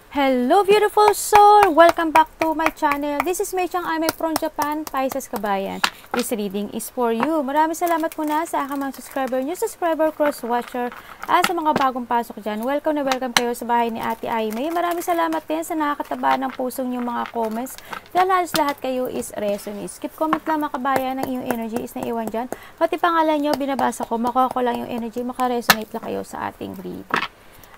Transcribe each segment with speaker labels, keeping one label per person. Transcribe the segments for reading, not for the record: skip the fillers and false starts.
Speaker 1: Hello beautiful soul! Welcome back to my channel. This is Mei Chang Ame from Japan, Pisces Kabayan. This reading is for you. Maraming salamat muna sa aking mga subscriber, new subscriber, cross-watcher, at sa mga bagong pasok dyan. Welcome na welcome kayo sa bahay ni Ate Aimee. Maraming salamat din sa nakakataba ng pusong yung mga comments. Dahil halos lahat kayo is resonates. Keep comment lang mga kabayan ng iyong energy is naiwan dyan. Pati pangalan nyo, binabasa ko, makuha ko lang yung energy, makaresonate lang kayo sa ating reading.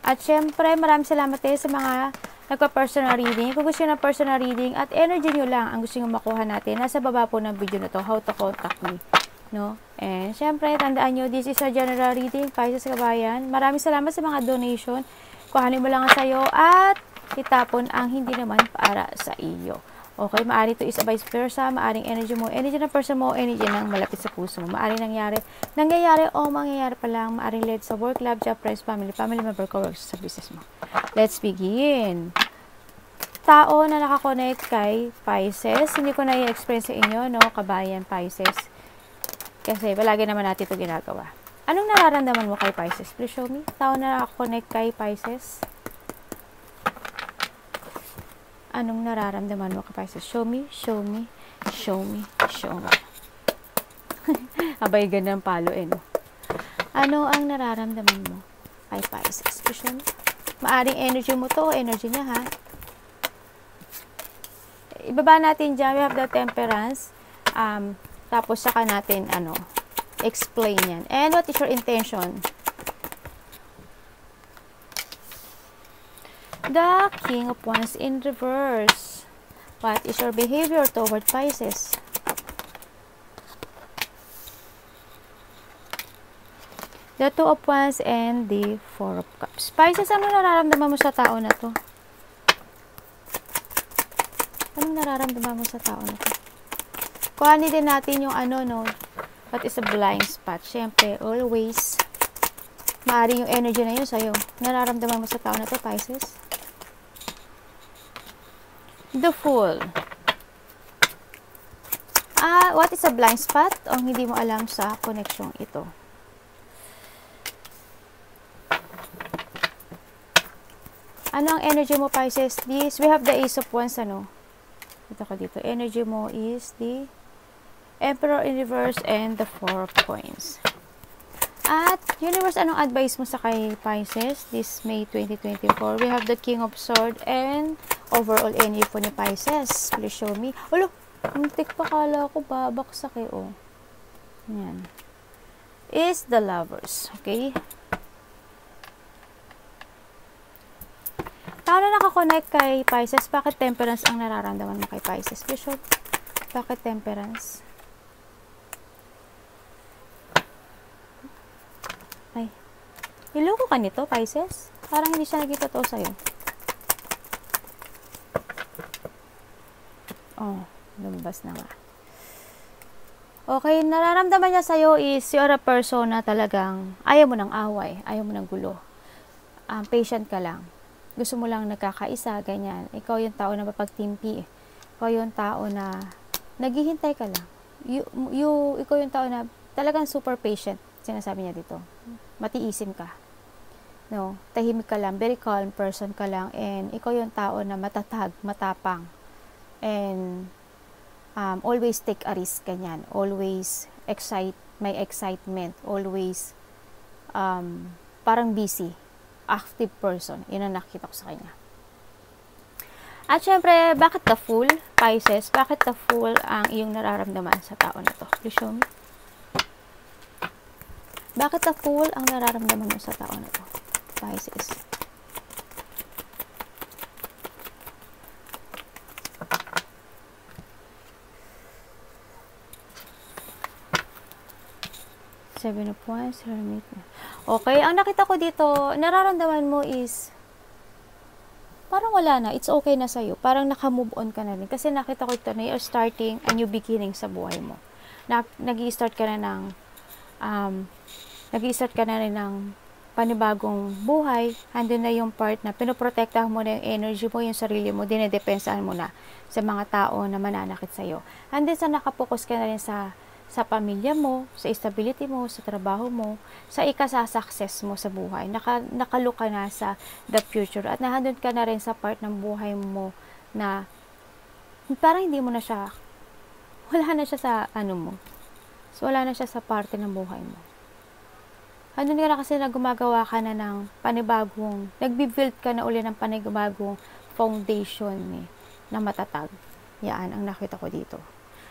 Speaker 1: At syempre, maraming salamat din sa mga nagpa-personal reading. Kung gusto nyo ng personal reading at energy nyo lang ang gusto nyo makuha natin, nasa baba po ng video na to, how to contact me. No? And syempre, tandaan nyo, this is a general reading, Pisces Kabayan. Maraming salamat sa mga donation. Kuhanin mo lang sa'yo at itapon ang hindi naman para sa iyo. Okay, maaari ito is vice versa, maaring energy mo, energy ng person mo, energy ng malapit sa puso mo. Maaring nangyayari o mangyayari pa lang, maaring led sa work, love, job, friends, family member, co-workers sa business mo. Let's begin. Tao na nakakonect kay Pisces, hindi ko na i-express sa inyo, no, kabayan Pisces. Kasi palagi naman natin ito ginagawa. Anong nararamdaman mo kay Pisces? Please show me. Tao na nakakonect kay Pisces. Anong nararamdaman mo kay Pisces? Show me, show me, show me, show me. Abay, gandang palo no? Ano ang nararamdaman mo kay Pisces? Show me. Maaring energy mo to o energy niya, ha? Ibaba natin dyan. We have the temperance. Tapos saka natin, explain yan. And what is your intention? The King of Wands in reverse. What is your behavior toward Pisces? The Two of Wands and the Four of Cups. Pisces, ano nararamdaman mo sa tao na to? Anong nararamdaman mo sa tao na to? Kuhanin din natin yung what is a blind spot? Siyempre, always, maaari yung energy na yun sa'yo. Nararamdaman mo sa tao na to, Pisces? The Fool. What is a blind spot? O hindi mo alam sa connection ito. Ano ang energy mo, Pisces? This, we have the Ace of Wands, Ito ko dito. Energy mo is the Emperor in reverse and the Four of Coins. At, Universe, anong advice mo sa kay Pisces this May 2024? We have the King of Swords and overall energy po ni Pisces. Please show me. Ulo, muntik pa, kala ko babaksak Yan. Is the Lovers. Okay? Tao na nakakonect kay Pisces, bakit temperance ang nararamdaman mo kay Pisces? Please show. Bakit temperance? Ay. Niloko ka nito, Pisces? Parang hindi siya naging totoo sa'yo. Oh, lumabas na nga. Okay, nararamdaman niya sa'yo is you're a person na talagang ayaw mo ng away, ayaw mo ng gulo. Patient ka lang. Gusto mo lang nagkakaisa, ganyan. Ikaw yung tao na mapagtimpi. Ikaw yung tao na naghihintay ka lang. Ikaw yung tao na talagang super patient. Sinasabi niya dito. Matiisin ka. No? Tahimik ka lang. Very calm person ka lang. And ikaw yung tao na matatag, matapang. And always take a risk, ganyan. Always may excitement. Always parang busy. Active person. Yun ang nakikita ko sa kanya. At syempre, bakit the Fool, Pisces? Bakit the Fool ang iyong nararamdaman sa tao na to? Please show me. Bakit the Fool ang nararamdaman mo sa tao na to, Pisces? Seven of Wands, Hermit. Okay, ang nakita ko dito, nararamdaman mo is parang wala na, it's okay na sa'yo. Parang naka-move on ka na rin. Kasi nakita ko ito na you're starting a new beginning sa buhay mo. Nag-i-start ka na ng panibagong buhay. Andun na yung part na pinoprotektahan mo na yung energy mo, yung sarili mo, dinedepensahan mo na sa mga tao na mananakit sa'yo. Andun sa nakapokus ka na rin sa sa pamilya mo, sa stability mo, sa trabaho mo, sa ikasasuccess mo sa buhay. Nakalook ka na sa the future at nahandun ka na rin sa part ng buhay mo na parang hindi mo na siya, wala na siya sa ano mo. So, wala na siya sa parte ng buhay mo. Handun ka na kasi na gumagawa ka na ng panibagong, nagbi-build ka na uli ng panibagong foundation na matatag. Yan ang nakita ko dito.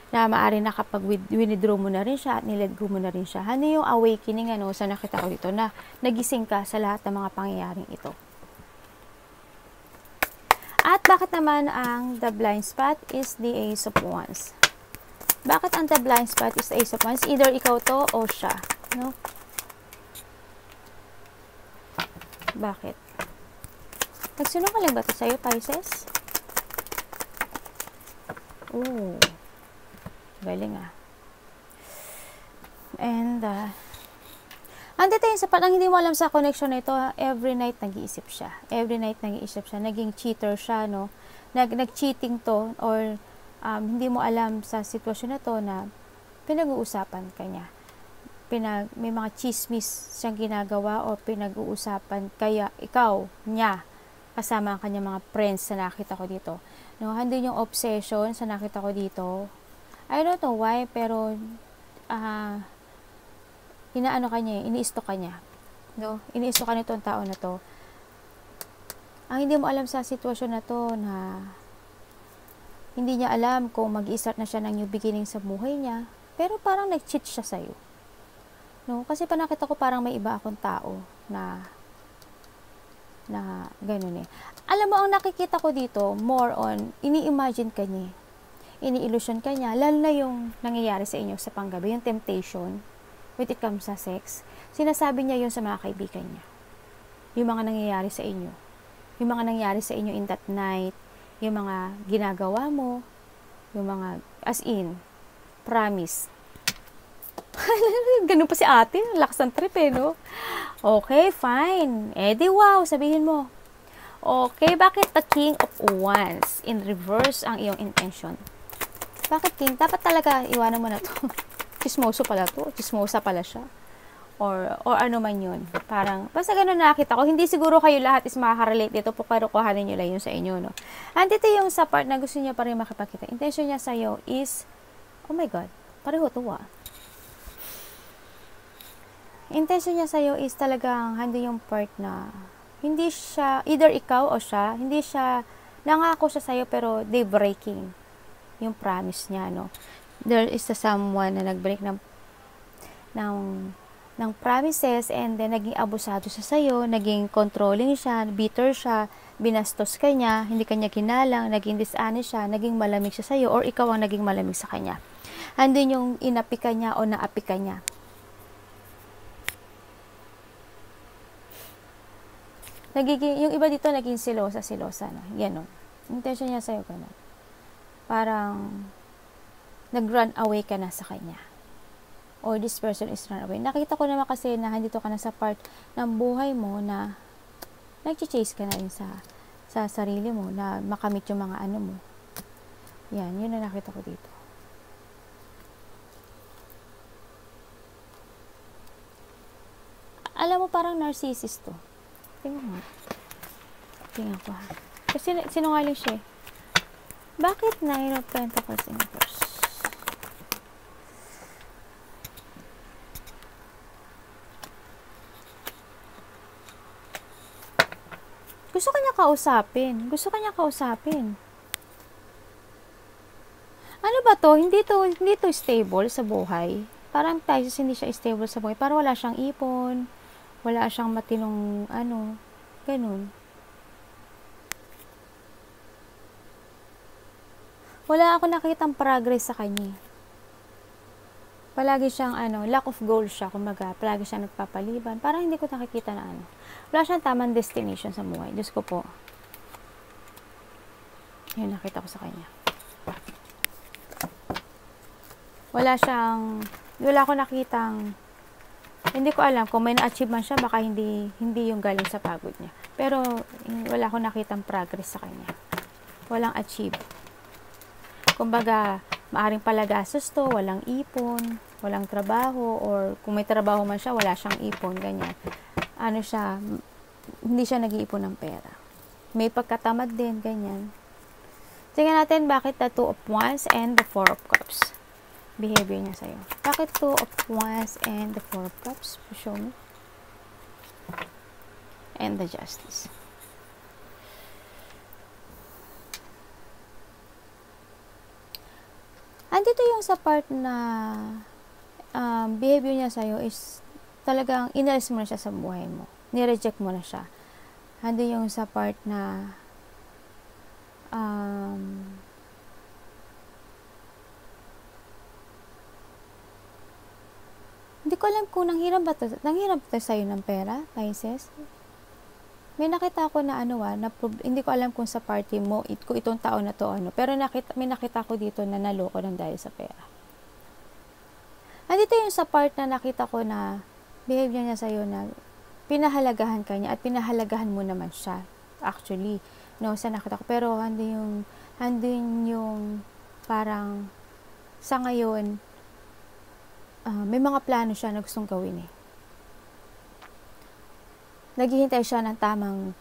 Speaker 1: Na maaari na kapag withdraw mo na rin siya at nilet go mo na rin siya. Ano yung awakening sa nakita ko dito na nagising ka sa lahat ng mga pangyayaring ito. At bakit naman ang the blind spot is the Ace of Wands? Bakit ang the blind spot is the Ace of Wands? Either ikaw to o siya. No? Bakit? Nagsinungaling ba ito sa'yo, Pisces? Ooh. Galing And, andito yun sa parang hindi mo alam sa connection na ito, every night nag-iisip siya. Every night nag-iisip siya. Naging cheater siya, no? Nag-cheating to, or hindi mo alam sa sitwasyon na to na pinag-uusapan ka niya. May mga chismis siyang ginagawa o pinag-uusapan kaya ikaw, niya, kasama ang kanyang mga friends na nakita ko dito. No? Handun yung obsession sa nakita ko dito. I don't know why, pero inaano ka niya, iniisto ka niya. No? Iniisto ka nitong tao na to. Ang hindi mo alam sa sitwasyon na to na hindi niya alam kung mag-i-start na siya ng new beginning sa buhay niya, pero parang nag-cheat siya sa'yo. No? Kasi panakita ko parang may iba akong tao na ganun Alam mo, ang nakikita ko dito, more on, ini-imagine ka niya. Ini-illusion ka niya, lalo na yung nangyayari sa inyo sa panggabi, yung temptation, when it comes sa sex, sinasabi niya yun sa mga kaibigan niya. Yung mga nangyayari sa inyo. Yung mga nangyayari sa inyo in that night, yung mga ginagawa mo, yung mga, as in, promise. Ganun pa si ate, lakas ng trip no? Okay, fine. Di wow, sabihin mo. Okay, bakit the King of Wands? In reverse ang iyong intention. Bakit King? Dapat talaga iwanan mo na to. Chismoso pala to. Chismosa pala siya. Or ano man yun. Parang, basta ganun nakita ko. Hindi siguro kayo lahat is makaka-relate dito. Pero kuhanin nyo lang yun sa inyo, no? And ito yung sa part na gusto niya pa rin makipagkita. Intention niya sa'yo is, oh my God, pareho to Intention niya sa'yo is talagang hando yung part na hindi siya, either ikaw o siya, hindi siya, nangako siya sa'yo pero they breaking yung promise niya, no? There is someone na nag-break ng promises and then naging abusado siya sa'yo, naging controlling siya, bitter siya, binastos ka niya, hindi kanya kinalang, naging dishonest siya, naging malamig siya sa'yo, or ikaw ang naging malamig sa kanya. Andun yung inapi ka niya o naapi ka niya. Yung iba dito naging silosa, no? Yan, no? Intention niya sa'yo, ganun. Parang nag-run away ka na sa kanya. Or this person is run away. Nakita ko naman kasi na nandito ka na sa part ng buhay mo na nag-chase ka na rin sa sarili mo na makamit yung mga ano mo. Yan, yun na nakita ko dito. Alam mo, parang narcissist to. Tingnan ko ha. Kasi sinungaling siya eh. Bakit 9 of Pentacles in reverse? Gusto kanya kausapin. Ano ba to? Hindi to stable sa buhay. Parang Pisces hindi siya stable sa buhay. Parang wala siyang ipon. Wala siyang matinong ganun. Wala ako nakitang progress sa kanya. Palagi siyang lack of goal siya, kumbaga, palagi siyang nagpapaliban. Parang hindi ko nakikita na wala siyang tamang destination sa buhay. Diyos ko po. Yun, nakita ko sa kanya. Wala ko nakitang, hindi ko alam kung may na-achieve man siya, baka hindi yung galing sa pagod niya. Pero, wala ko nakitang progress sa kanya. Walang achieve. Kumbaga, maaring palagastos to, walang ipon, walang trabaho, or kung may trabaho man siya, wala siyang ipon, ganyan. Ano siya, hindi siya nag-iipon ng pera. May pagkatamad din, ganyan. Tingnan natin bakit the Two of Wands and the Four of Cups. Behavior niya sa'yo. Bakit Two of Wands and the Four of Cups? Show me. And the Justice. Andito yung sa part na behavior niya sa'yo is talagang inalis mo na siya sa buhay mo. Nireject mo na siya. Andito yung sa part na hindi ko alam kung nanghiram ba to sa'yo ng pera, Pisces. May nakita ako na hindi ko alam kung sa party mo, kung itong taon na to, pero may nakita ko dito na naloko ng dahil sa pera. Andito yung sa part na nakita ko na behavior niya sa'yo na pinahalagahan ka niya at pinahalagahan mo naman siya. Actually, sa nakita ko. Pero andun yung parang sa ngayon, may mga plano siya na gustong gawin eh. Naghihintay siya ng tamang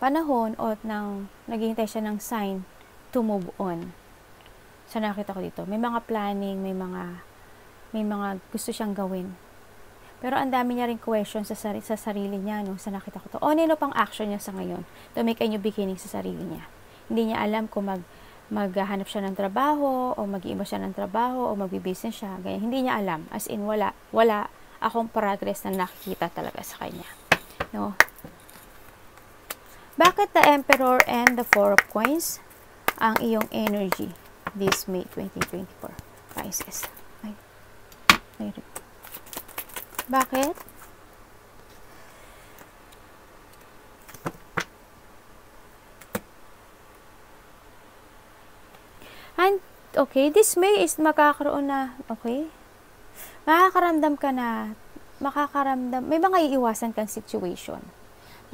Speaker 1: panahon o naghihintay siya ng sign to move on. So nakita ko dito, may mga planning, may mga gusto siyang gawin. Pero ang dami niya ring questions sa sarili niya, sa nakita ko to. Nino pang action niya sa ngayon to make a new beginning sa sarili niya. Hindi niya alam kung maghahanap siya ng trabaho o mag-iiba siya ng trabaho o magbi-business siya. Ganyan. Hindi niya alam. As in, wala akong progress na nakikita talaga sa kanya. No? Bakit the Emperor and the Four of Coins ang iyong energy this May 2024? Pisces. Bakit? And, okay, this May is makakaroon na, okay? Makakaramdam, may mga iiwasan kang situation.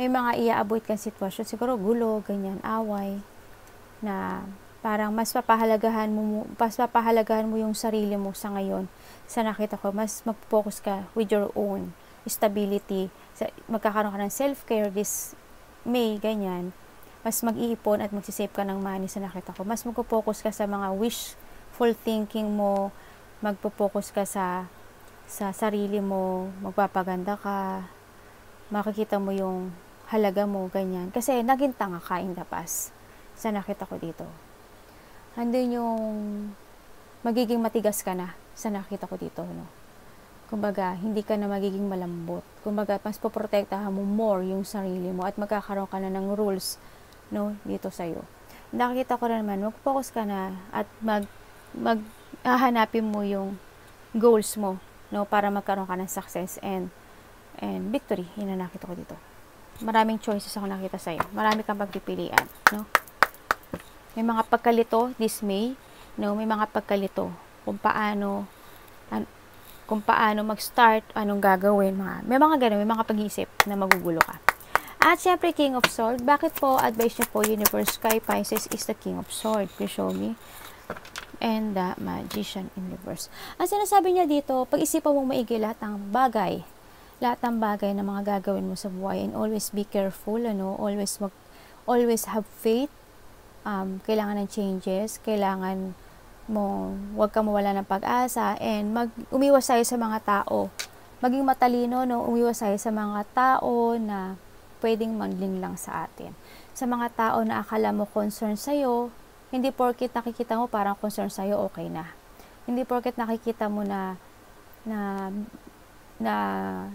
Speaker 1: May mga iaabot kang sitwasyon, siguro gulo, ganyan, away, na parang mas papahalagahan mo yung sarili mo sa ngayon. Sa nakita ko, mas mag-focus ka with your own stability. Magkakaroon ka ng self-care this May, ganyan. Mas mag-iipon at magsisave ka ng money sa nakita ko. Mas mag-focus ka sa mga wishful thinking mo, magpo-focus ka sa sarili mo, magpapaganda ka, makikita mo yung halaga mo, ganyan. Kasi naging tanga ka in the past. Sa nakita ko dito. Andun yung magiging matigas ka na sa nakita ko dito, no? Kumbaga, hindi ka na magiging malambot. Kumbaga, mas poprotektahan mo more yung sarili mo at magkakaroon ka na ng rules, no, dito sa'yo. Nakikita ko na naman, mag-focus ka na at hahanapin mo yung goals mo, no, para magkaroon ka ng success and victory. Yun ang nakita ko dito. Maraming choices ako nakita sa'yo. Marami kang pagpipilian, no? May mga pagkalito this May, no, may mga pagkalito kung paano mag-start, anong gagawin, may mga ganun, may mga pag-iisip na magugulo ka. At syempre, King of Swords. Bakit po advice niyo po Universe kay Pisces is the King of Swords? Please show me. And the Magician in reverse. Ang sinasabi niya dito, pag-isipan mong maigi lahat ng bagay na mga gagawin mo sa buhay, and always be careful, always have faith. Kailangan ng changes, kailangan mo, huwag ka mawala ng pag-asa, and umiwas tayo sa mga tao. Maging matalino, no? Umiwas tayo sa mga tao na pwedeng maglinlang sa atin. Sa mga tao na akala mo concern sa'yo, hindi porket nakikita mo parang concern sa'yo, okay na. Hindi porket nakikita mo na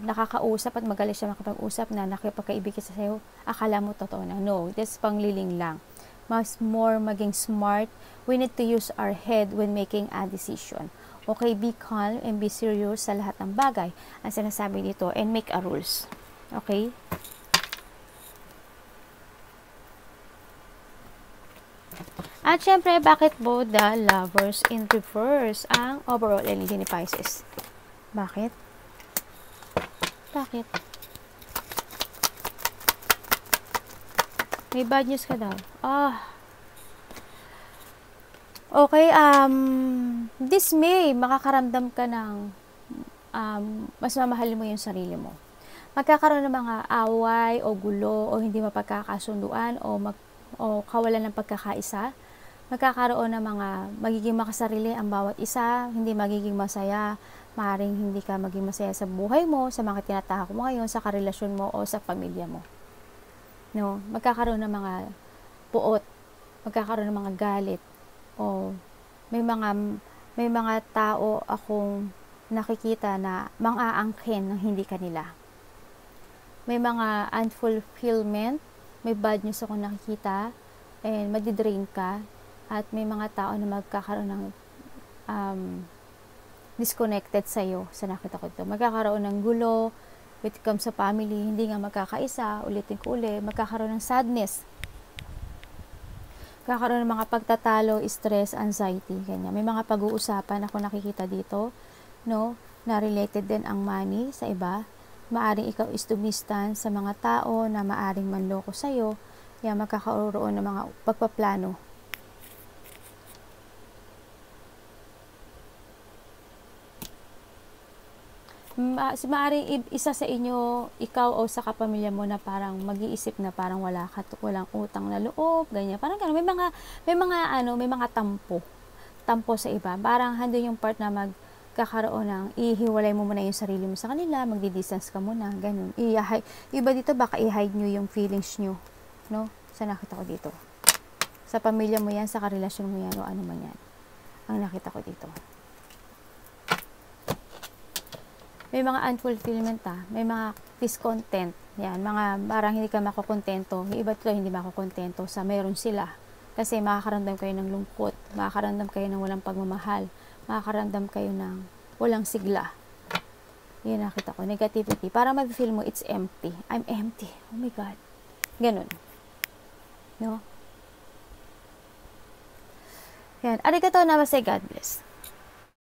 Speaker 1: nakakausap at magaling siya makapag-usap na nakipagkaibig sa sa'yo, akala mo totoo na. No, that's pangliling lang. Mas more maging smart. We need to use our head when making a decision. Okay, be calm and be serious sa lahat ng bagay. Ang sinasabi dito, and make a rules. Okay? At syempre, bakit po the Lovers in reverse ang overall energy ni Pisces? Bakit? Bakit? May bad news ka daw. Okay, this May, makakaramdam ka ng mas mamahalin mo yung sarili mo. Magkakaroon ng mga away o gulo o hindi mapagkakasunduan o kawalan ng pagkakaisa. Magkakaroon ng mga magiging makasarili ang bawat isa, hindi magiging masaya, maaaring hindi ka maging masaya sa buhay mo, sa mga tinatahak mo ngayon, sa karelasyon mo o sa pamilya mo. No, magkakaroon ng mga puot, magkakaroon ng mga galit o may mga tao akong nakikita na mang-aangkin ng hindi kanila. May mga unfulfillment, may bad news akong nakikita, and madidrain ka, at may mga tao na magkakaroon ng disconnected sa'yo sa nakita ko ito. Magkakaroon ng gulo, when it comes sa family, hindi nga magkakaisa, ulitin ko ulit, magkakaroon ng sadness, magkakaroon ng mga pagtatalo, stress, anxiety, ganyan. May mga pag-uusapan ako nakikita dito, no, na related din ang money sa iba. Maaring ikaw is tumistan sa mga tao na maaring manloko sa'yo, kaya magkakaroon ng mga pagpaplano. Maaring isa sa inyo, ikaw o sa kapamilya mo, na parang mag-iisip na parang walang utang na loob, ganyan. Parang gano'n. May mga tampo sa iba. Parang handun yung part na magkakaroon ng ihiwalay mo muna yung sarili mo sa kanila, magdi-distance ka muna, ganun. Iba dito, baka i-hide nyo yung feelings nyo, no? Sa nakita ko dito. Sa pamilya mo yan, sa karelasyon mo yan, o ano man yan. Ang nakita ko dito. May mga unfulfillment, may mga discontent, yan, mga parang hindi ka makokontento, yung iba ito hindi makokontento sa meron sila, kasi makakaramdam kayo ng lungkot, makakaramdam kayo ng walang pagmamahal, makakaramdam kayo ng walang sigla. Yun nakita ko, negativity, para mag-feel mo it's empty, I'm empty, oh my God, ganun, no? Yan, arigatou namaste, God bless.